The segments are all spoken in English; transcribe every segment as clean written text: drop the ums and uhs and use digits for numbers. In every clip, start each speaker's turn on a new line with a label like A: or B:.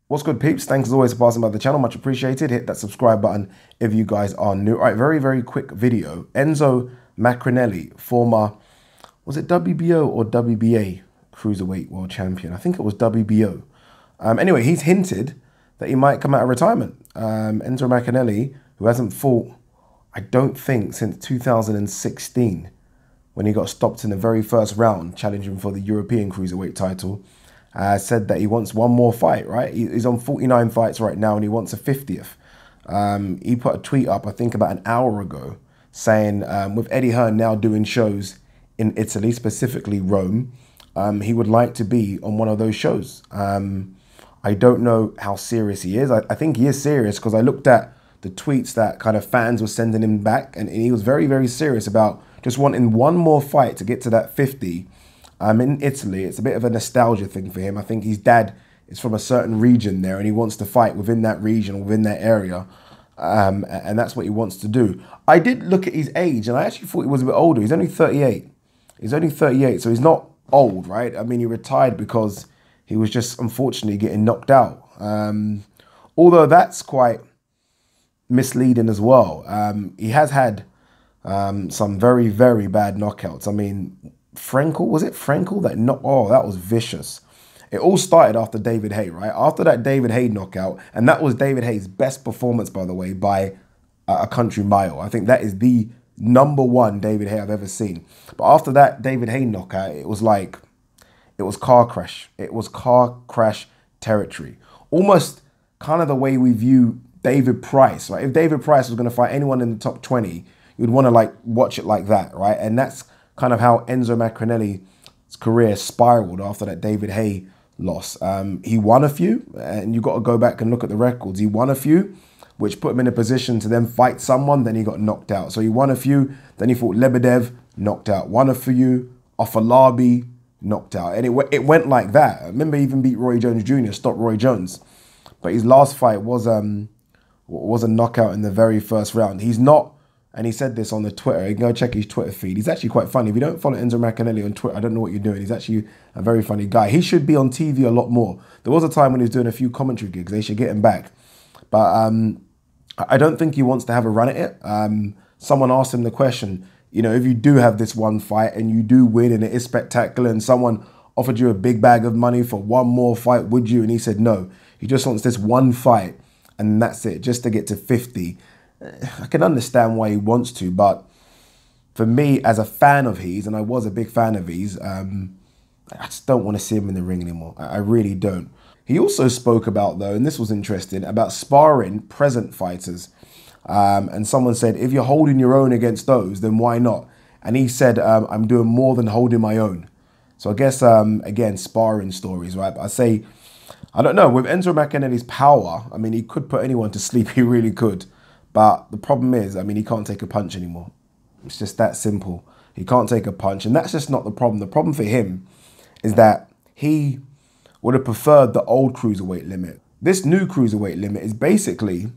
A: What's good, peeps? Thanks as always for passing by the channel. Much appreciated. Hit that subscribe button if you guys are new. All right, very quick video. Enzo Maccarinelli, former, was it WBO or WBA Cruiserweight World Champion? I think it was WBO. Anyway, he's hinted that he might come out of retirement. Enzo Maccarinelli, who hasn't fought, I don't think, since 2016, when he got stopped in the very first round, challenging for the European Cruiserweight title, said that he wants one more fight, right? He's on 49 fights right now and he wants a 50th. He put a tweet up, I think about an hour ago, saying with Eddie Hearn now doing shows in Italy, specifically Rome, he would like to be on one of those shows. I don't know how serious he is. I think he is serious because I looked at the tweets that kind of fans were sending him back, and he was very serious about just wanting one more fight to get to that 50. In Italy, it's a bit of a nostalgia thing for him. I think his dad is from a certain region there and he wants to fight within that region or within that area. And that's what he wants to do. I did look at his age and I actually thought he was a bit older. He's only 38. He's only 38, so he's not old, right? I mean, he retired because he was just unfortunately getting knocked out. Although that's quite misleading as well. He has had some very bad knockouts. I mean, Frankel, was it Frankel that knocked? Oh, that was vicious. It all started after David Haye, right? After that David Haye knockout, and that was David Haye's best performance, by the way, by a country mile. I think that is the #1 David Haye I've ever seen. But after that David Haye knockout, it was like, it was car crash. It was car crash territory. Almost kind of the way we view David Price, right? If David Price was going to fight anyone in the top 20, you'd want to like watch it like that, right? And that's kind of how Enzo Maccarinelli's career spiraled after that David Haye loss. He won a few, and you've got to go back and look at the records. He won a few, which put him in a position to then fight someone, then he got knocked out. So he won a few, then he fought Lebedev, knocked out. Won a few, Afolabi, knocked out. And it went like that. I remember he even beat Roy Jones Jr., stopped Roy Jones. But his last fight was a knockout in the very first round. He's not, and he said this on the Twitter. You can go check his Twitter feed. He's actually quite funny. If you don't follow Enzo Maccarinelli on Twitter, I don't know what you're doing. He's actually a very funny guy. He should be on TV a lot more. There was a time when he was doing a few commentary gigs. They should get him back. But I don't think he wants to have a run at it. Someone asked him the question, you know, if you do have this one fight and you do win and it is spectacular and someone offered you a big bag of money for one more fight, would you? And he said no. He just wants this one fight and that's it, just to get to 50. I can understand why he wants to, but for me, as a fan of his, and I was a big fan of his, I just don't want to see him in the ring anymore. I really don't. He also spoke about, though, and this was interesting, about sparring present fighters. And someone said, if you're holding your own against those, then why not? And he said, I'm doing more than holding my own. So I guess, again, sparring stories, right? But I say, I don't know, with Enzo Maccarinelli's power, I mean, he could put anyone to sleep, he really could. But the problem is, I mean, he can't take a punch anymore. It's just that simple. He can't take a punch. And that's just not the problem. The problem for him is that he would have preferred the old cruiserweight limit. This new cruiserweight limit is basically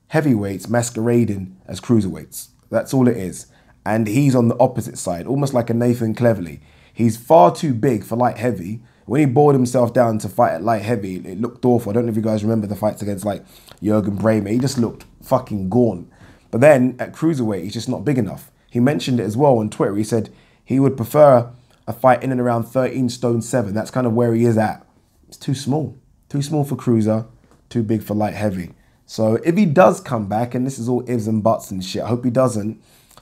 A: heavyweights masquerading as cruiserweights. That's all it is. And he's on the opposite side, almost like a Nathan Cleverly. He's far too big for light heavy. When he bored himself down to fight at light heavy, it looked awful. I don't know if you guys remember the fights against like Jürgen Bremer. He just looked fucking gaunt. But then at cruiserweight, he's just not big enough. He mentioned it as well on Twitter. He said he would prefer a fight in and around 13 stone 7. That's kind of where he is at. It's too small. Too small for cruiser, too big for light heavy. So if he does come back, and this is all ifs and buts and shit, I hope he doesn't,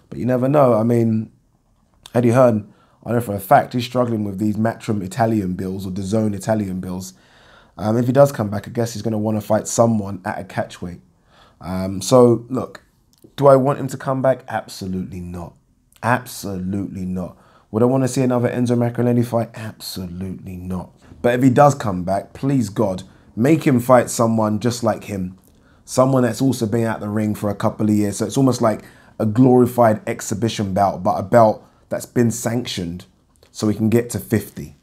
A: but you never know. I mean, Eddie Hearn, I know for a fact he's struggling with these Matchroom Italian bills or the Zone Italian bills. If he does come back, I guess he's going to want to fight someone at a catchweight. So, look, do I want him to come back? Absolutely not. Absolutely not. Would I want to see another Enzo Maccarinelli fight? Absolutely not. But if he does come back, please God, make him fight someone just like him. Someone that's also been out the ring for a couple of years. So it's almost like a glorified exhibition bout, but a bout that's been sanctioned so we can get to 50.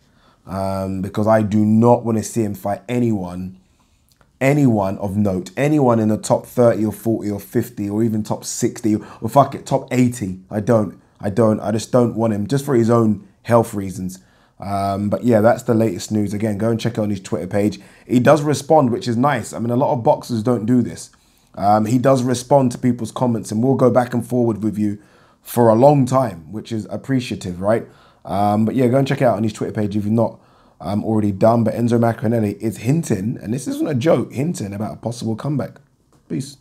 A: Because I do not want to see him fight anyone of note, anyone in the top 30 or 40 or 50 or even top 60 or fuck it, top 80. I just don't want him, just for his own health reasons. But yeah, that's the latest news. Again, go and check it on his Twitter page. He does respond, which is nice. I mean, a lot of boxers don't do this. He does respond to people's comments, and we'll go back and forward with you for a long time, which is appreciative, right? But yeah, go and check it out on his Twitter page if you've not already done. But Enzo Maccarinelli is hinting, and this isn't a joke, hinting about a possible comeback. Peace.